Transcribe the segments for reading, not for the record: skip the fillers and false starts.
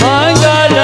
મંગલ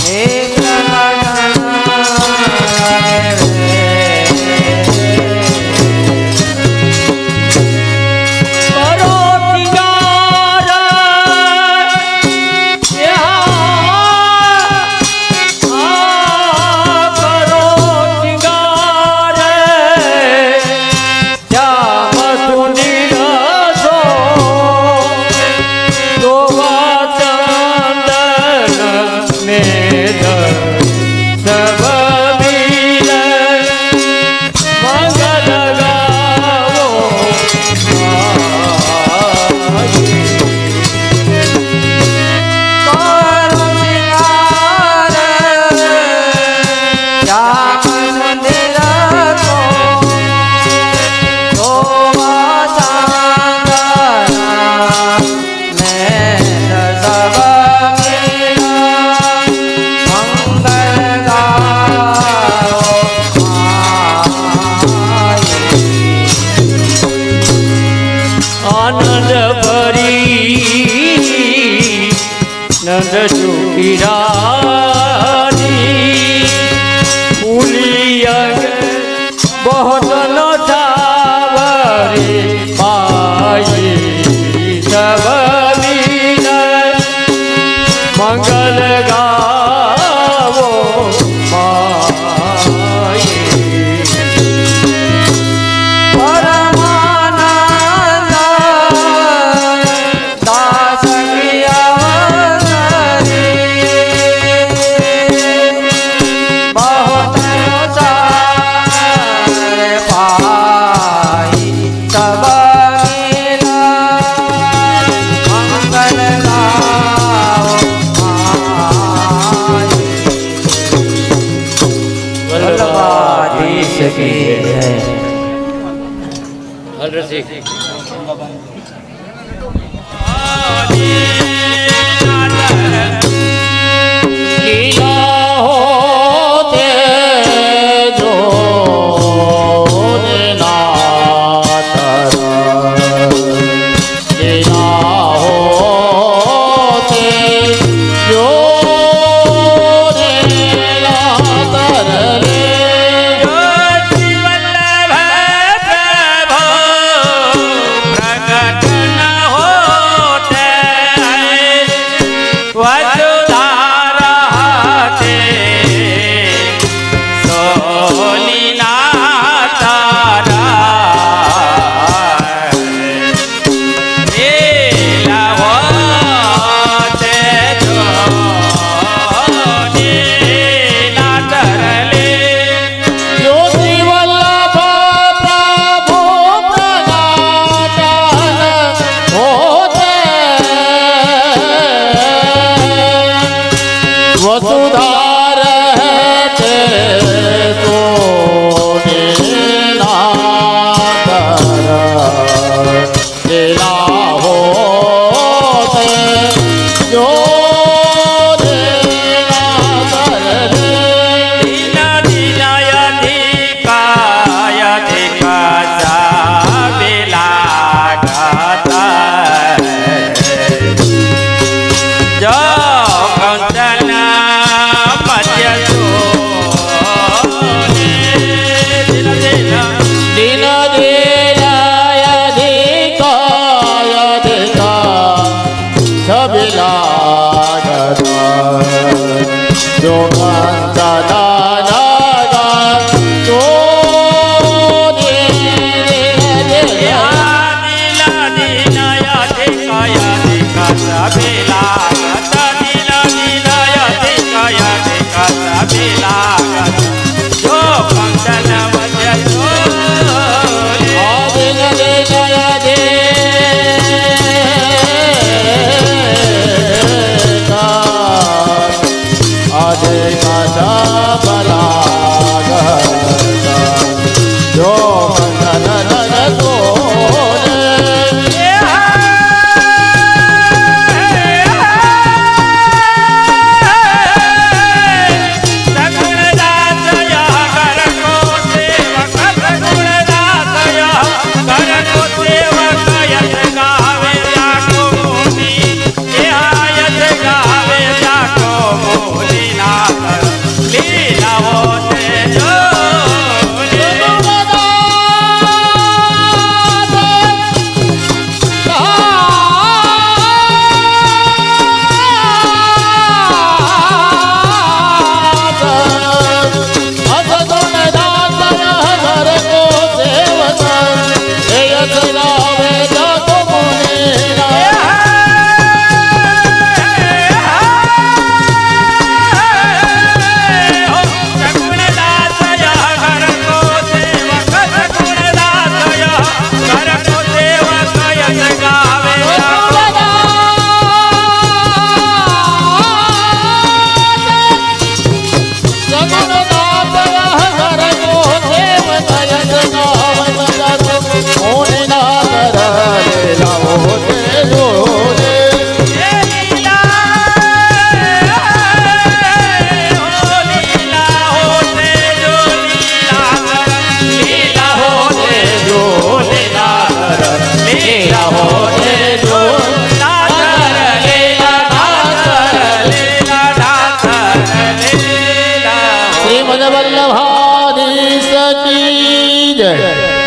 Krishna वल्लभाधीश की जय।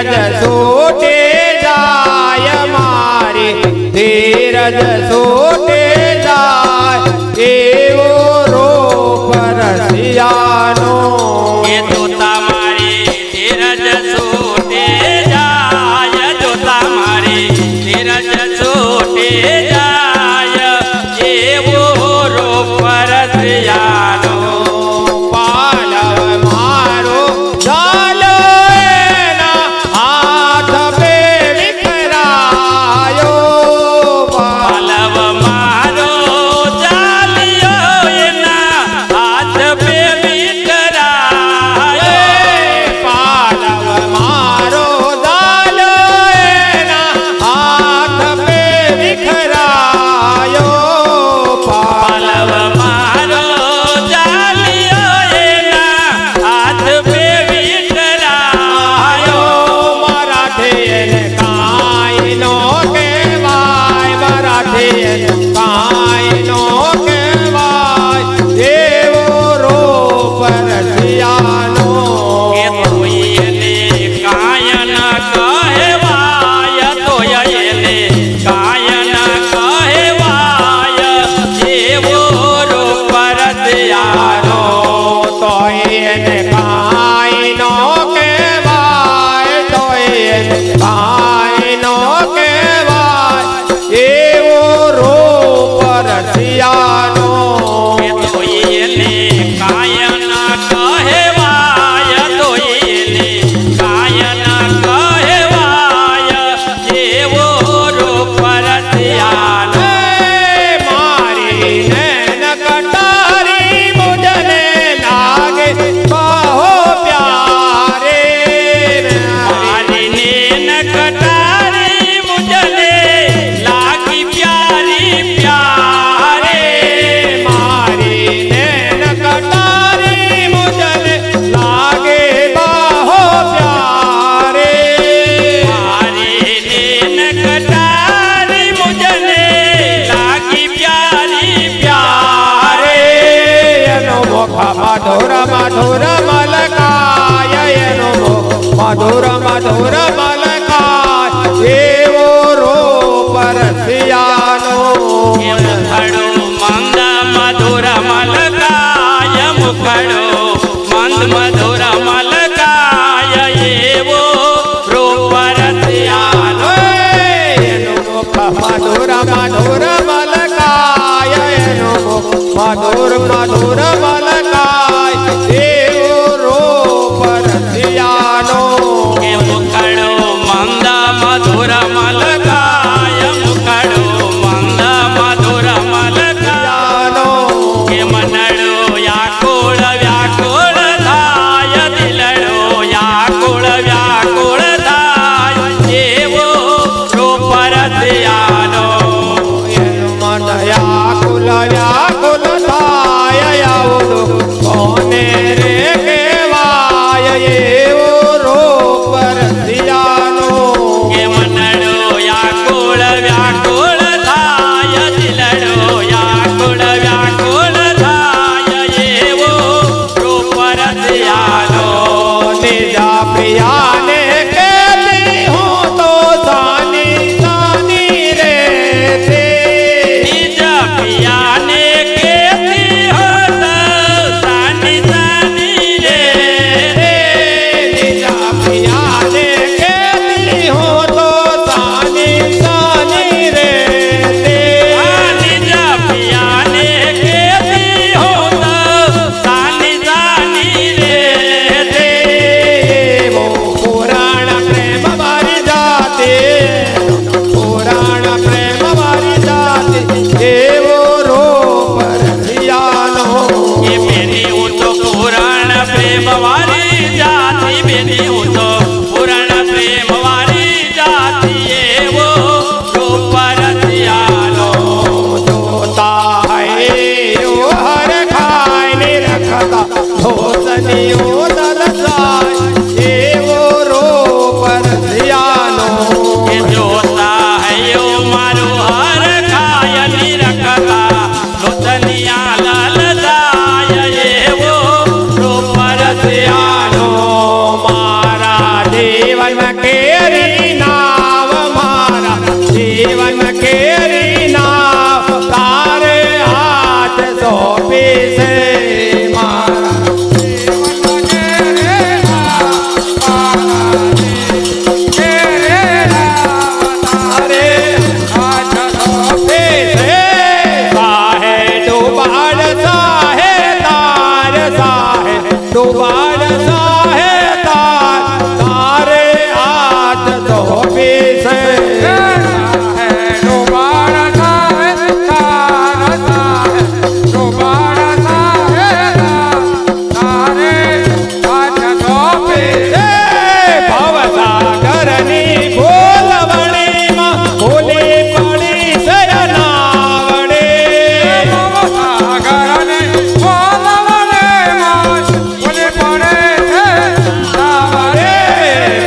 ધીરજ છૂટે જાય મારી ધીરજ છૂટે જાય એવો રૂપ રસિયાનો એ જોતા મારી ધીરજ છૂટે જાય જોતા મારી ધીરજ છૂટે જાય એવો રૂપ રસિયાનો પાલવ મારો ચાલો એના હાથ પે વિખરાયો પાલવ મારો ચાલ્યો એના હાથ પે વિકરાયો પાલવ મારો ચાલો એના હાથ પે વિખરાયો પાલવ મારો ચાલ્યો એના હાથ પે વિકરાયો મરાઠી કાંઈ નો કહેવાય મરાઠી કાંઈ નો કહેવાય એવો રૂપ રસિયાનો કે તોય એને કાય ન કહેવાય તોય એને કાય ન કહેવાય એવો રૂપ રસિયાનો તો એને કાંઈ નો કહેવાય તો એને કાંઈ નો કહેવાય એવો રૂપ રસિયાનો કે તોય એને કાય ન કહેવાય તોય એને કાય ન કહેવાય એવો રૂપ રસિયાનો મારી નૈન કટારી મુજને લાગે બહુ પ્યારે મારી નેન કટારી મુજને લાગી પ્યારી પ્યારે મારી નૈન કટારી મુજને લાગે બહુ પ્યારે મારી નેન કટારી મુજને લાગી પ્યારી પ્યારે એનો મુખ મધુર મધુર મલકાય એનો મુખ મધુર મધુર મલકાય એવો રૂપ રસિયાનો એ મુખડો મંદ મધુર મલકાય મુખડો મંદ મધુર મલકાય એવો રૂપ રસિયાનો એનો મુખ મધુર મધુર મલકાય એનો મુખ મધુર મધુર મલકાય એવો રૂપ રસિયાનો કે મુખડો મંદ મધુર મલકાય મુખડો મંદ મધુર મલકાય કે મનડો વ્યાકુળ વ્યાકુળ થાય દિલડો વ્યાકુળ વ્યાકુળ થાય એવો રૂપ રસિયાનો એનું મન વ્યાકુલ વ્યાકુલ થાય આવું કોને રે કહેવાય એવો રૂપ રસિયાનો કે મનડો વ્યાકુળ વ્યાકુળ થાય દિલડો વ્યાકુળ વ્યાકુળ થાય એવો રૂપ રસિયાનો નિજા પ્રિયાને કહેતી હું તો સાની સાની રે તે નિજ પિયાને કેતી હોત સાની સાની રે નિજા પ્રિયાને કહેતી હું તો સાની સાની રે તે નિજ પિયાને કેતી હોત સાની સાની રે એવો પુરાણ પ્રેમ મારી જાતે પુરાણ પ્રેમ મારી જાતે એવો રૂપ રસિયાનો એ બેની હું તો પુરાણ પ્રેમ વાળી જાતિ બેની હું તો પુરાણ પ્રેમ વાળી જાતિ એવો રૂપ રસિયાનો જોતા હૈ હર ખાય ને રખતા ધોસનીઓ દલસાય એવો રૂપ રસિયાનો કે જોતા હૈયો મારું હર ખાય નિરખતા લોચનિયા લલદાય એવો રૂપ રસિયાનો મારા જીવન કે ડુબાડ સાહે તારે હાથ ધોપી છે ભવસાગરની બોલવણીમાં ભૂલી પડી છે નાવડે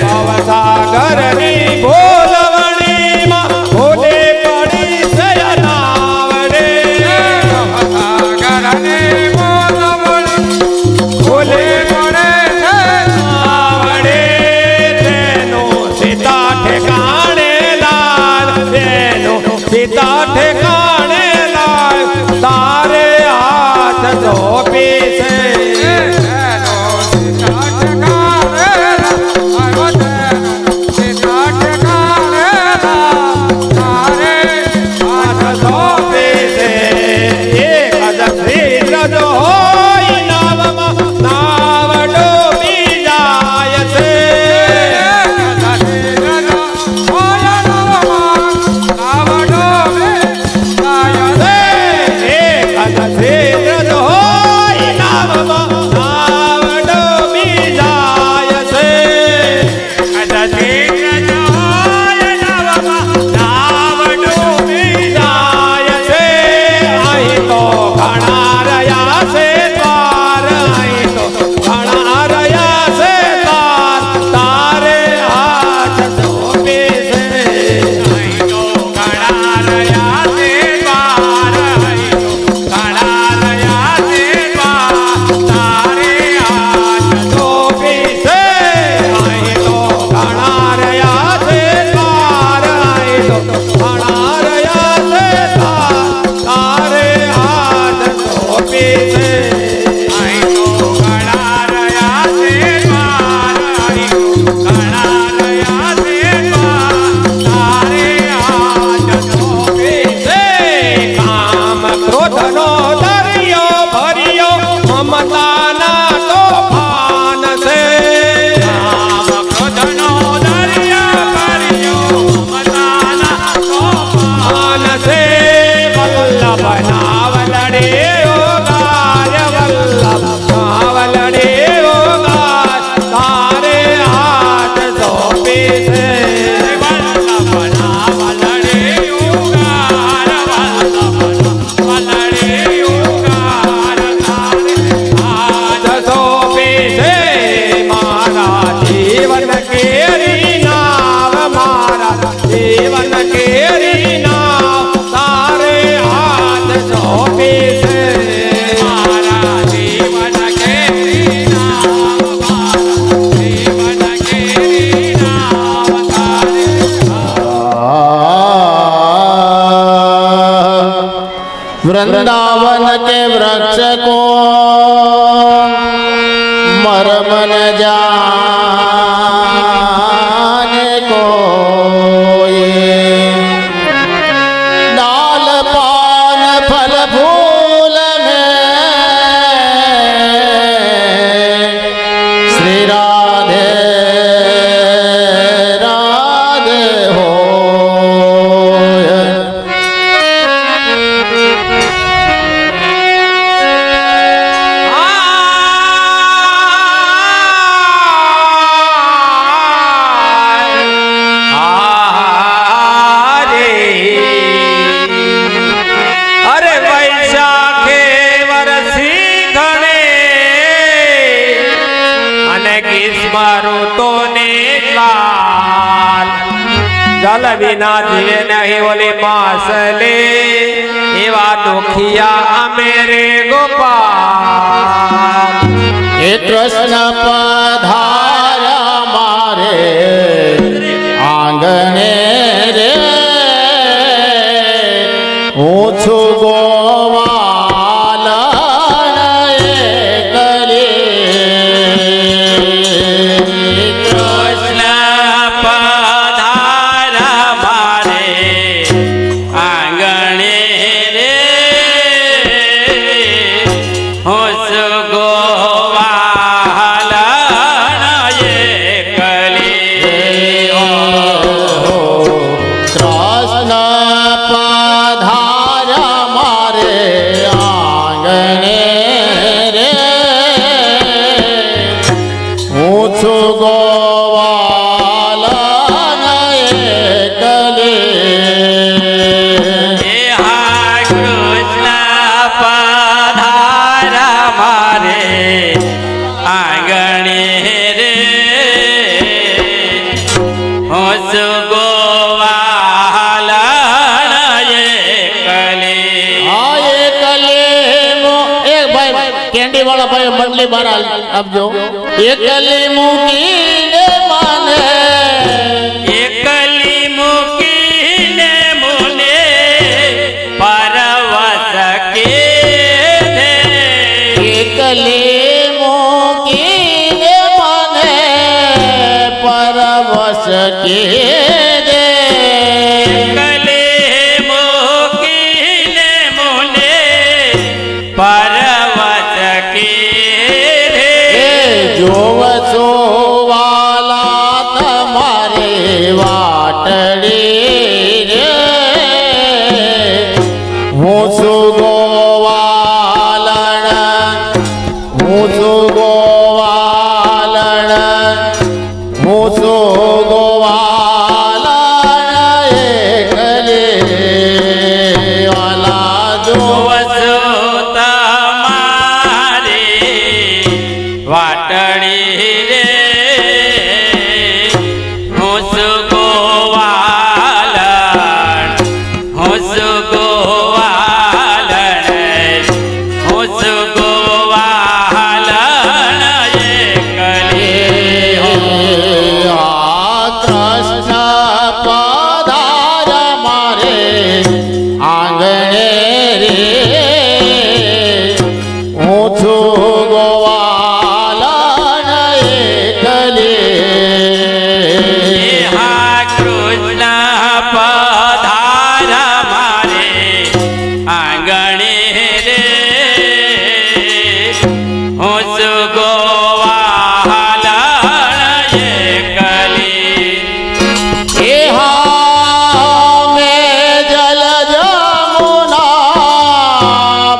ભવસાગરની બોલવણીમાં ભૂલી પડી છે નાવડે ભૂલી પડે છે નાવડે તેનું સીતા ઠેકાણે લાલ તેનું સીતા ઠેકાણે લાલ તારે હાથ ધોપી છે હાથ ધોપી છે એક જ શ્રીરજ હોય નાવમાં નાવ ડૂબી જાય છે એક જ શ્રીરજ હોય નાવમાં નાવ ડૂબી જાય છે જાય છે અહીં તો ઘણા રહ્યા છે દ્વાર અહીં તો ઘણા રહ્યા છે દ્વાર તારે હાથ ધોપી છે ધોપી છે અહીં તો ઘણા રહ્યા છે દ્વાર અહીં તો ઘણા રહ્યા છે દ્વાર તારે હાથ ધોપી છે કામ ક્રોધનો દરિયો ભર્યો મમતાના તોફાન છે માન છે વલ્લભ નાવલડે ઓગાર વલ્લભ નાવલડે ઓગાર તારે હાથ ધોપી છે હાથ ધોપી છે મારા જીવન કેરી નાવ મારા જીવન કેરી નાવ તારે હાથ ધોપી છે वृंदावन के वृक्ष को मर्म न जाने को डाल पान फल फूल में श्री राधे राधे हो અરે વૈશાખે વરસી ઘણે અને ગ્રીષ્મ ઋતુને લાલ જલ વિના જીવે નહીં ઓલી માસલે એવા દુખિયા અમે રે ગોપાલ हे कृष्ण पधारा मारे आंगणे रे ऊँचू गोवाल કૃષ્ણ પધારા મારે આંગણે રે હોશ ગોવાલ વાળા ભાઈ મંડળી બહાર આપજો. એકલી મૂકીને મને એકલી મૂકીને મુને પરવશ કે દે એકલી મૂકીને મને પરવશ કે દે એકલી મૂકીને મુને પરવશ કે દે જોવ છો વાલા તમારે વાટડી રે હું છું ગોવાલણ હું છું ગોવાલણ હું છું ગોવાલણ એકલી વાલા જોવ વસો તમારે વાટડી રે હું છું ગોવાલણ હું છું ગોવાલણ હું છું ગોવાલણ એકલી કૃષ્ણ પધાર મારે આંગણે રે હું છું ગોવાલણ એકલી હા કૃષ્ણ પધાર મારે આંગણે રે હું છું ગોવાલણ એકલી એ હા મેં જલ જમુના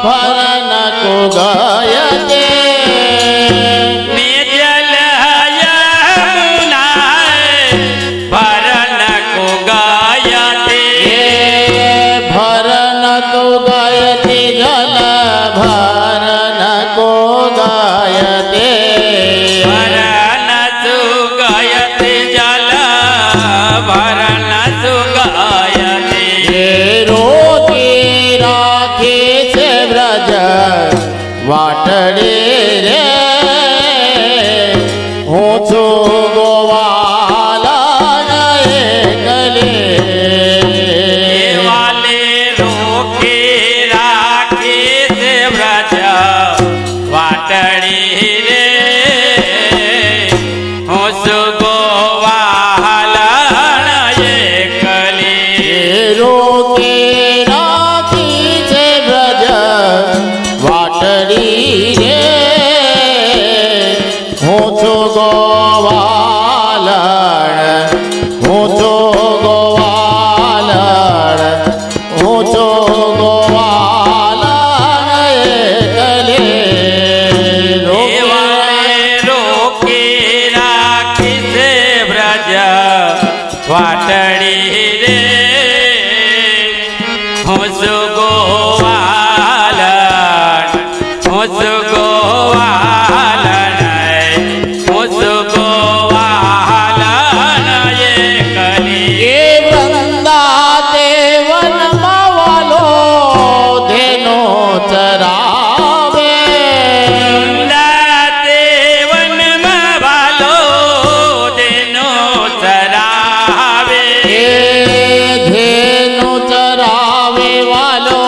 ભરન કો ગયતે મેં જલ યમુનાએ ભરણ કો ગાયતે ભરન કો ગયતે જલ ભરન કો ગયતે ભરણ સુગાયતે જલ ભરણ સુગાયતે રોકી રાખે છે વ્રજ વાટડી રે હું છું ગોવાલન એકલી વાલે રોકે રાખે છે વ્રજ વાટડી રે હું છું ગોવાલણ એકલી રોકે રાખી છે વ્રજ વાટડી રે હું છું ગોવાલણ હું છું ગોવાલણ હું છું ગોવાલણ એકલી વાલે રોકે રાખી છે વ્રજ વાટડી રે હું છું ગોવાલણ હું છું ગોવાલણ હું છું ગોવાલણ એકલી એ વૃંદા દેવનમાં વાલો ધેનો ચરાવે વૃંદાતે વનમાં વાલો તેનો ચરાવે એ ધેનો ચરાવે વાલો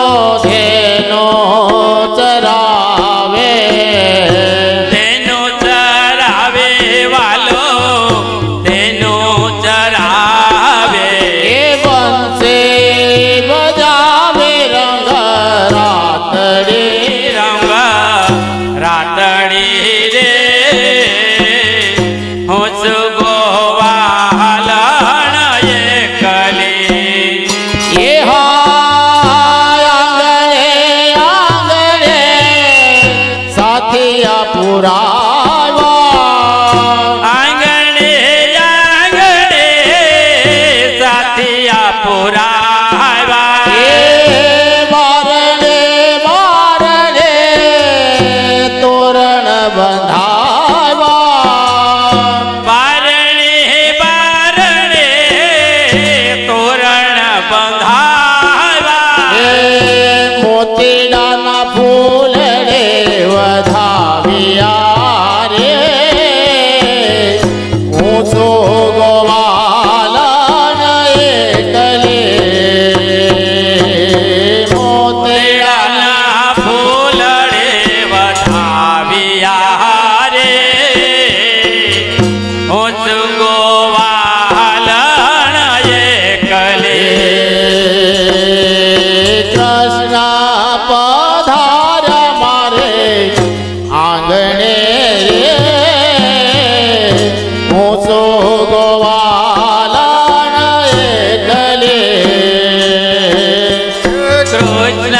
કૃષ્ણ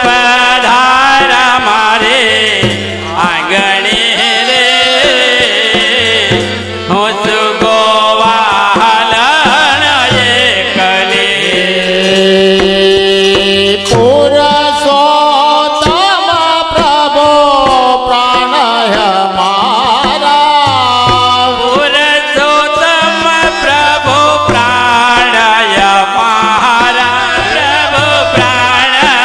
પધારા મારે આંગણે રે હું છું ગોવાલણ એકલે પુરુષોત્તમ પ્રભુ પ્રાણય મારા પુરુષોત્તમ પ્રભુ પ્રાણય મારા પ્રભુ પ્રાણય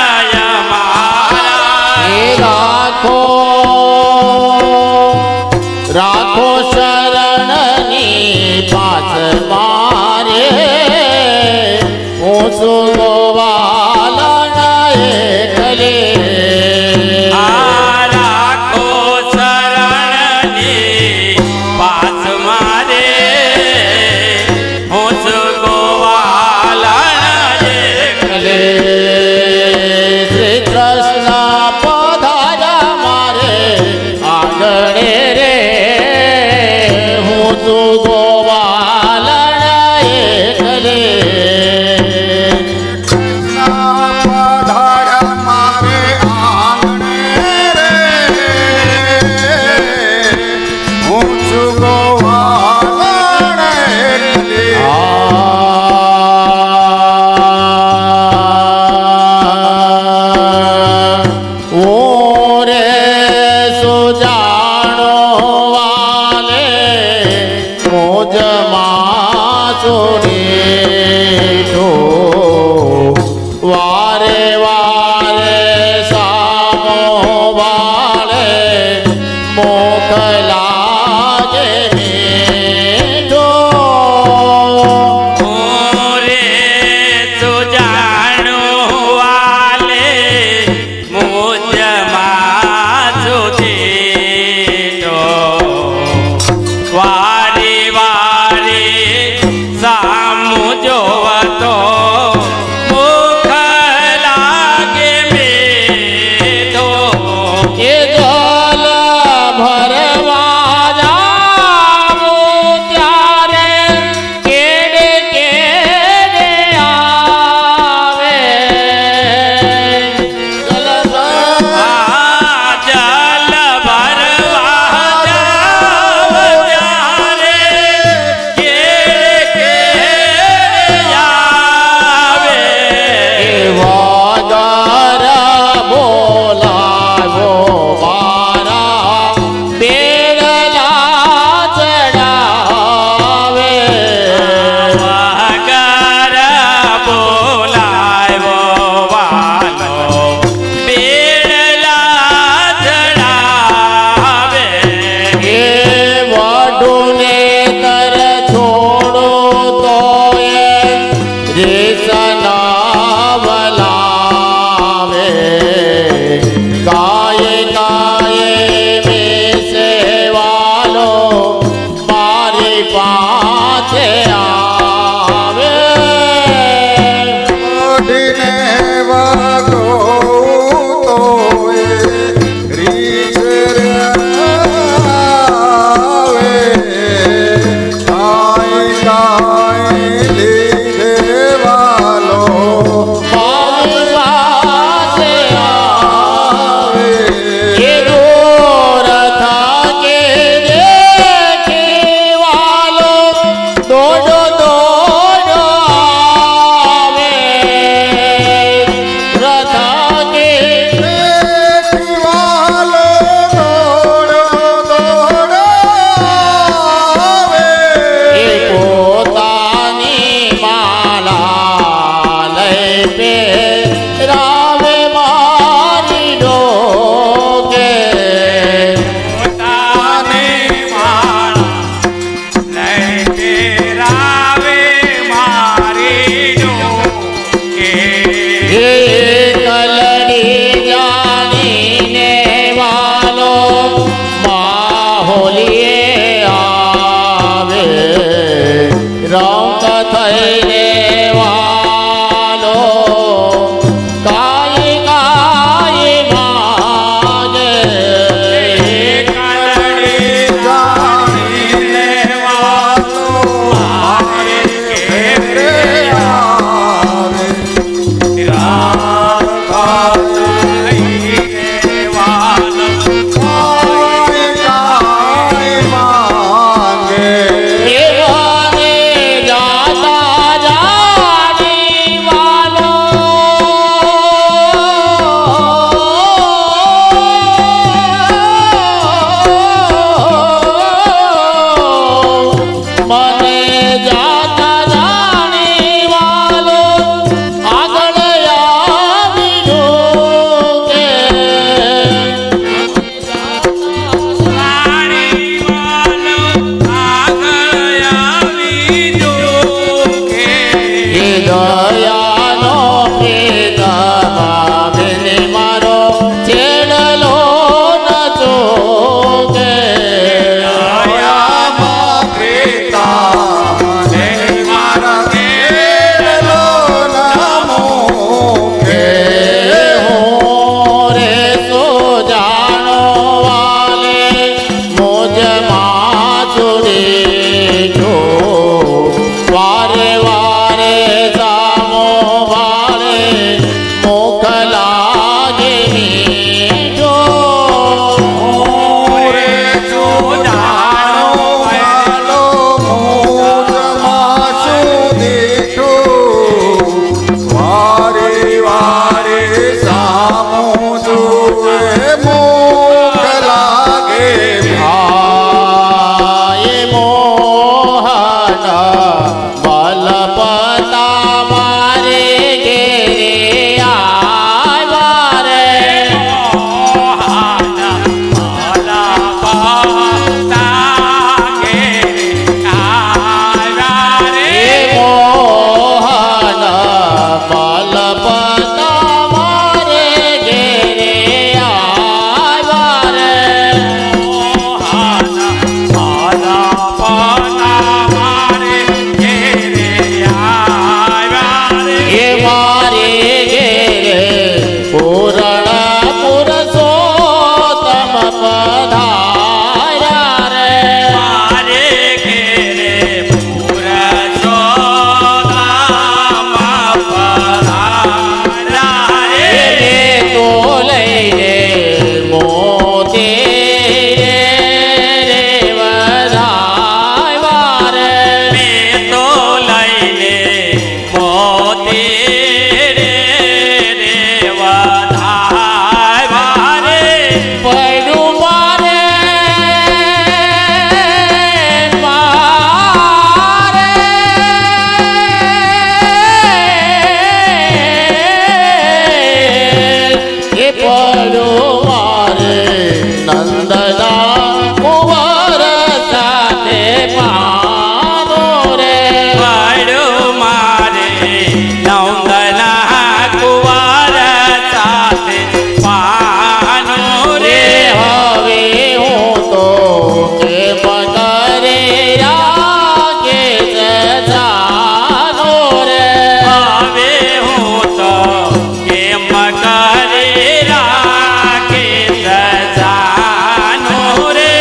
રે રાખે સજાનો રે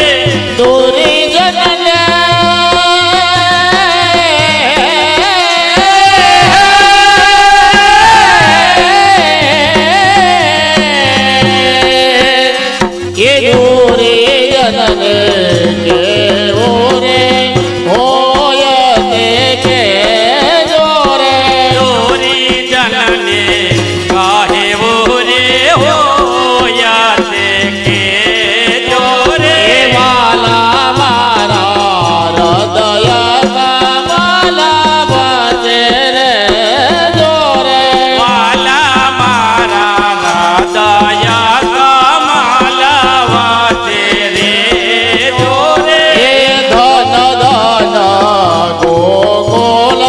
દોરી જનન કે દોરી જનન કેવો રે હોય તે કે જોરે દોરી જનને કહેવો રે હોયા તે કે જોરે વાલા મારા હૃદય કમલા બચે રે જોરે વાલા મારા હૃદય કમલવતે રે જોરે એ ધન ધન ગોકુલ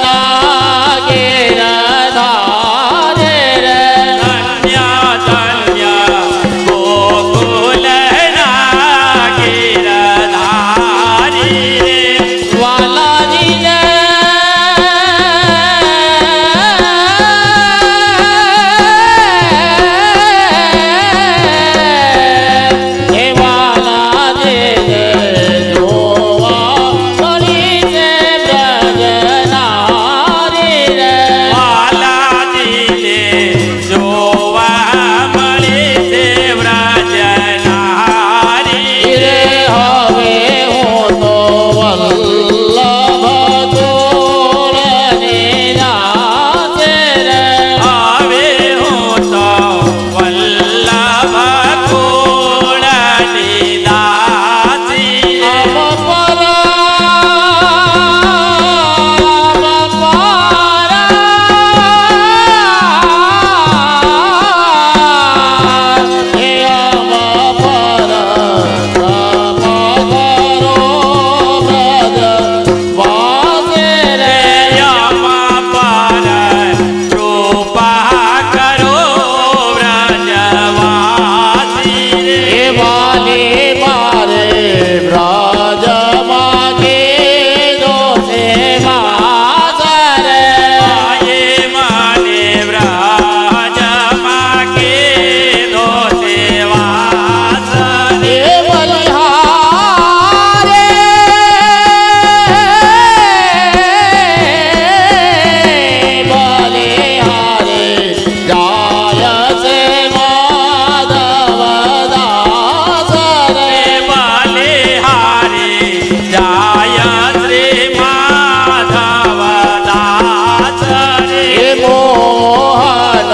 નાગીરધારે રે ધન્ય ધન્ય ગોકુલના ગિરધારી રે વાલાજી ને એ વાલાજી ને જોવા મળી છે બ્રજનારી રે વાલાજીને જોવા મળે છે વ્રજનારી રે હવે હું તો વલ્લભ તોરણી નાચે રે હવે હું તો વલ્લભ કુળની દાસી અમ યમા પર કૃપા કરો વ્રજવાસી રે આયે મને વ્રજમાં કે દો સેવા સરે બલિહારી જાય શ્રી માધવ દાસ રે મોહન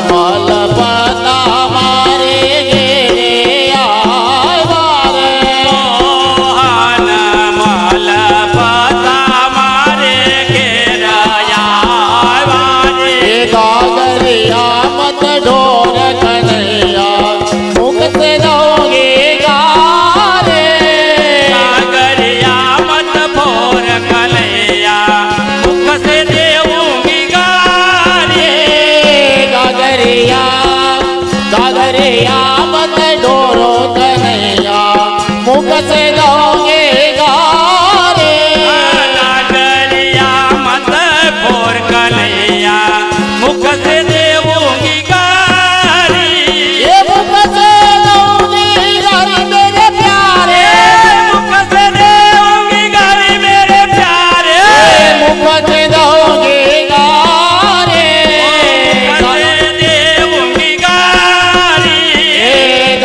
મલપતા મારે ઘેરે આવ્યા રે મોહન મલપતા મારે ઘેર આવ્યા રે गागरिया मत ढोर कन्हैया मुख से दोगे गारे गागरिया मत भोर कलैया मुख से देऊंगी गारी गागरिया मत ढोरो कन्हैया मुख से दोगे गारे गागरिया मत भोर कलैया मुख से देऊंगी गारी ये मुख से दोगे गारी मेरे प्यारे मुख से देऊंगी गारी मेरे प्यारे मुख से दोगे गारे मुख से देऊंगी गारी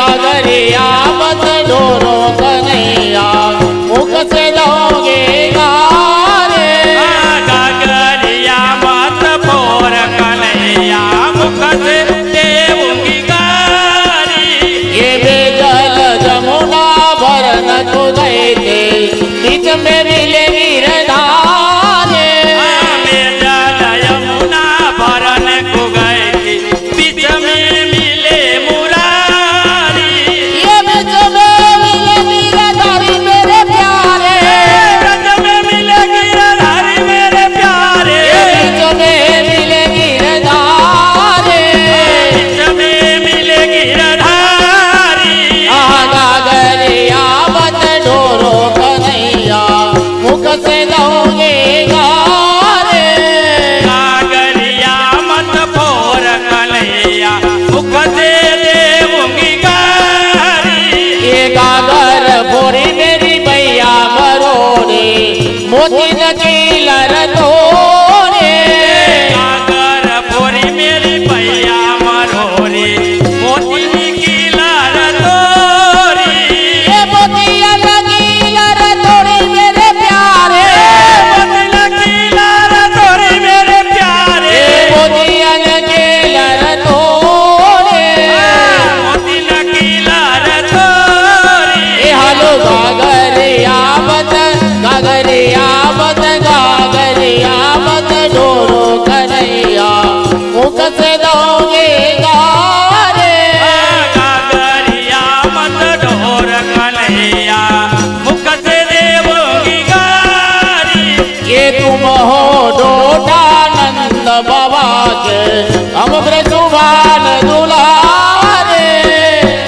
गागरिया मत ढोरो कन्हैया मुख से दोगे गारे गागरिया मत भोर कलैया मुख से देऊंगी गारी ये बेजल जमुना भरन को गए थे बीच में मिले गिरधारे में जल यमुना भरन को गए थी बीच में मिले मुरारी ये बीच में मिले गिरधारी मेरे प्यारे ब्रज में मिले गिरधारी मेरे प्यारे ये बीच में मिले गिरधारे बीच में मिले गिरधारी गागरिया मत ढोरो कन्हैया रतो रे गागर भोरी मेरी पैया मरोरी मोती की लार तोरी ये मोतिया लगी रतोड़ी मेरे प्यारे मोती की लार तोरी मेरे प्यारे मोतिया लगी रतोड़े मोती की लार तोरी ए हालो गागरिया मत डोरो कन्हैया मुख से दोगे गारे गागरिया मत ढोर कन्हैया मुख से देवोगी गारी ये तुम हो डोडानंद बाबा के हम ब्रजवान दुलारे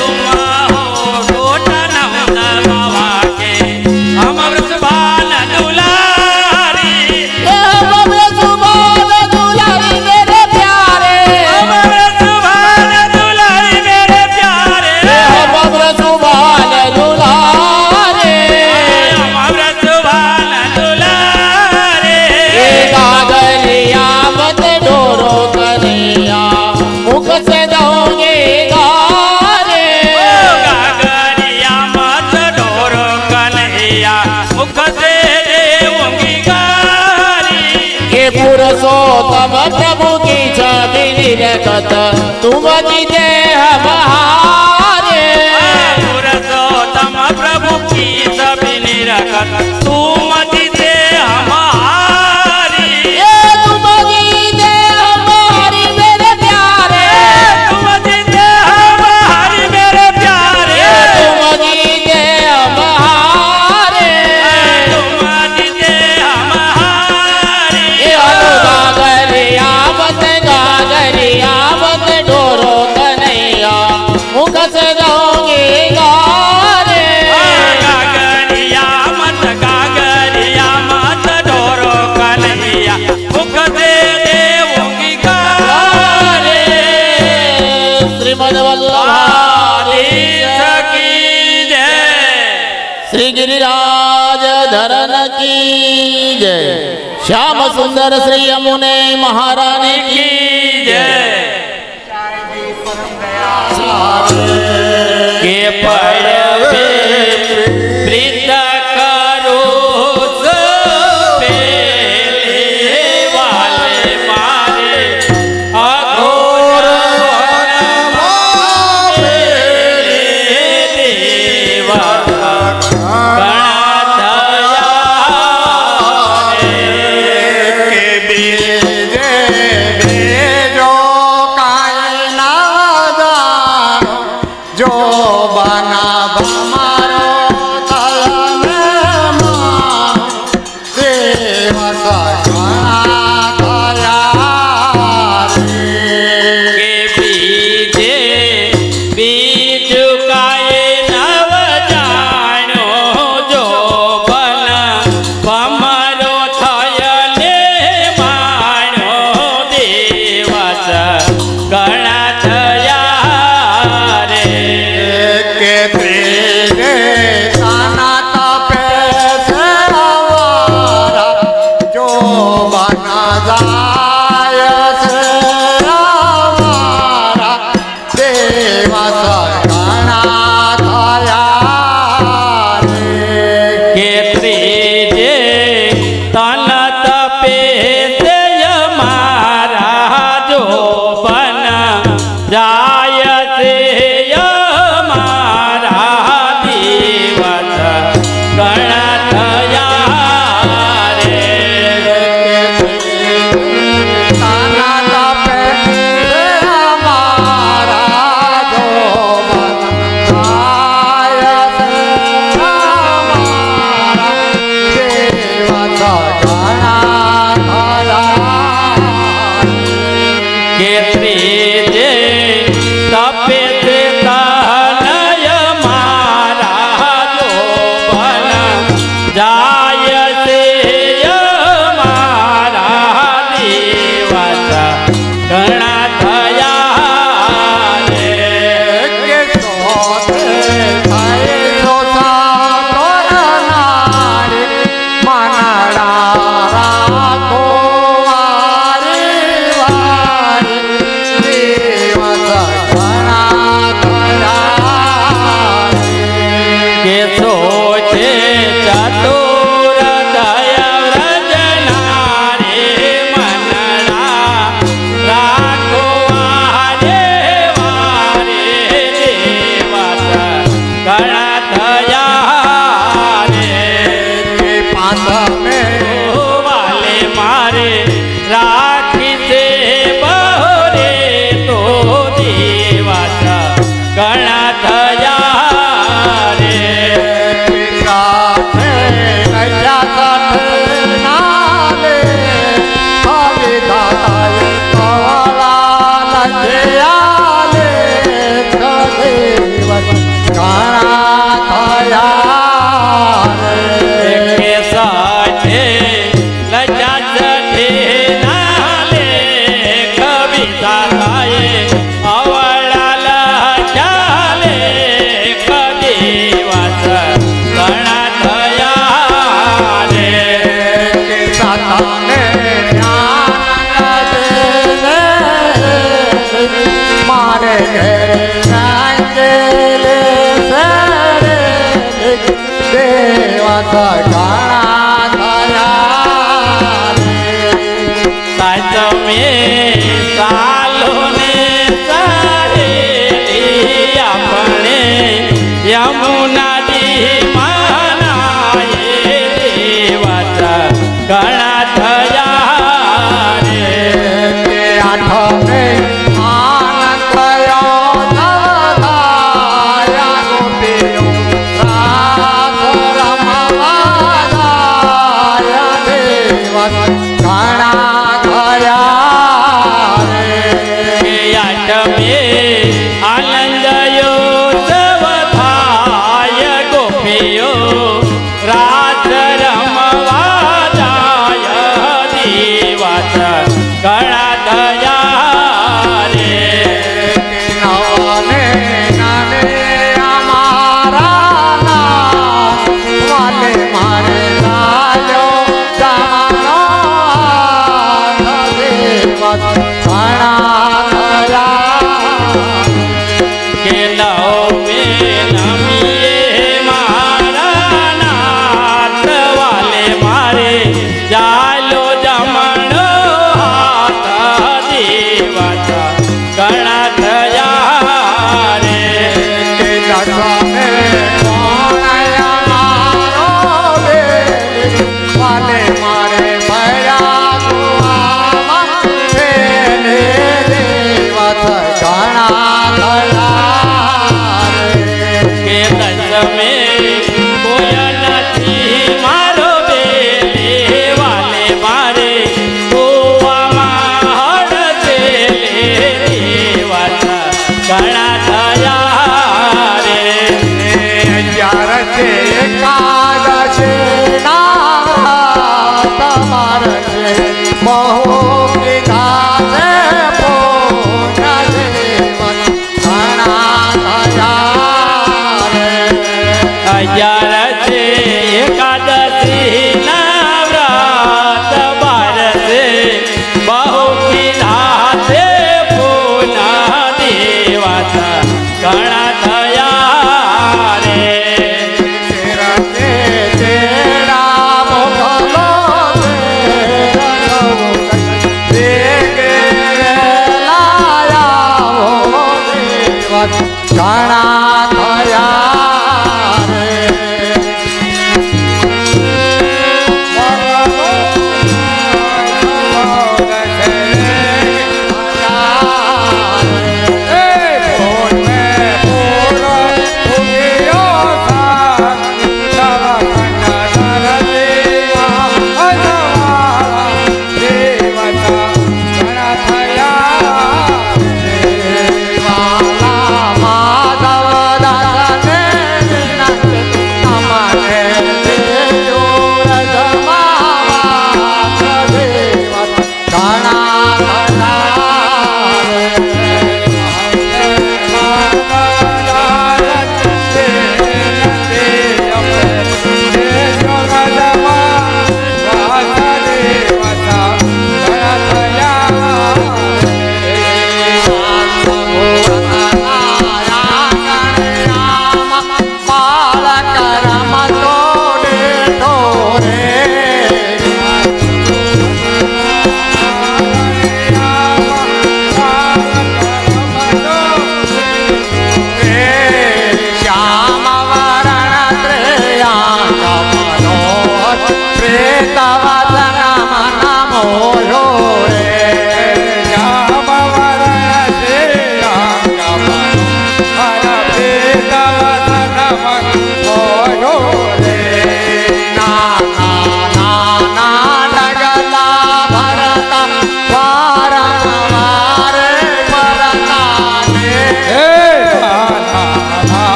तुम हो डोडानंद बाबा के हम वृषभान दुलारी ये हम ब्रजवान दुलारी मेरे प्यारे हम वृषभान दुलारी मेरे प्यारे ये हम ब्रजवान दुलारे हम वृषभान दुलारे ये गागरिया मत डोरो कन्हैया मुख से दोगे गारे गागरिया मत ढोर कन्हैया मुख से देवोगी गारी ये पुरुषोत्तम प्रभु की छवि निरखत तुम जीते हमारे पुरुषोत्तम प्रभु की सभी निरखत तुम जीते हमारी ये तुम जीते हमारी मेरे प्यारे तुम जीते हमारी मेरे प्यारे तुम जीते हमारे तुम जीते हमारी ये हलो गागरिया मत डोरो कन्हैया मुख से दोगे गारे गागरिया मत ढोरो कन्हैया मुख से देवोगी गारी श्रीमद वल्लभारी की जय श्री गिरिराज धरन की जय श्याम सुंदर श्री यमुने महारानी की जय के परवे प्रीत करो पेले वाले मारे अघोर देवा મારે ઘેરે નાંગેલે સરે દેવા ઘણા થયા સાચમે સાલો ને સહેલી આપણે યમુનાજી માનાએ દેવાતા ઘણા થયા રે આઠમે આનંદ થયો નવધાયા ગોપીઓ રાસ રમવા જાય દેવા ઘણા થયા રે આઠમે આનંદયો સવ થાય ગોપીઓ રાત રમવા જાય દીવાત ઘણા થયા રે નવને નાને અમારા નામ વાલે મારે લાયો જાનો દેવા ઘણા થયા કે નવે નમીએ મારા નાથ વાલે મારે ચાલો જમણો હાથ દેવાતા ઘણા થયા રે દશમે કોણયા મારો બેલી વાલે મારે ભયા કુવામાં બેને દેવા ઘણા થયા કે દસમે કોઈ નથી મારો બેલે વાલે મારે કુવામાં હળગે દેવાતા ઘણા થયા રે રે છે એકાદશે ના તમારે છે બહુ કીધા છે પોના દેવન ઘણા થયા રે 11 છે એકાદશી ના વ્રત 12 છે બહુ કીધા છે પૂના દેવાતા ઘણા થયા રે તેરા મોકલો ઘણા થયા રે વાલા માધવ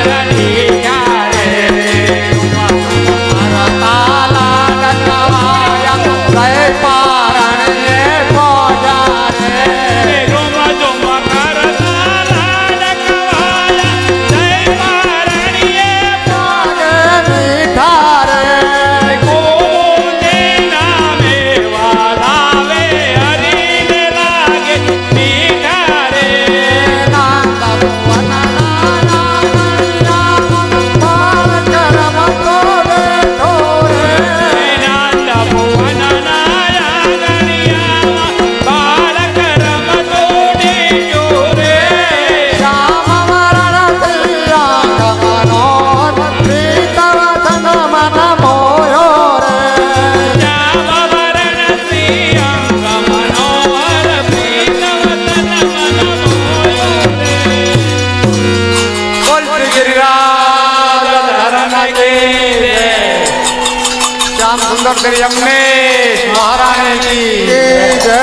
રણી ક્યારે રોમ જોમ કરતા લાડકવાયા જય પારણીએ કોને નામે વાલાવે હરીને લાગે મીઠા રે નંદ ભુવન નાયા ગણિયામાં બાળક રમતો દેજો રે શ્યામ વરણ શ્રી અંગ મનોહર પ્રીતવતન મન મોયો રે બોલ શ્રી ગિરિરાજ ધરણ કી જય. શ્યામ સુંદર શ્રી અમનેશ મહારાણી કી જય.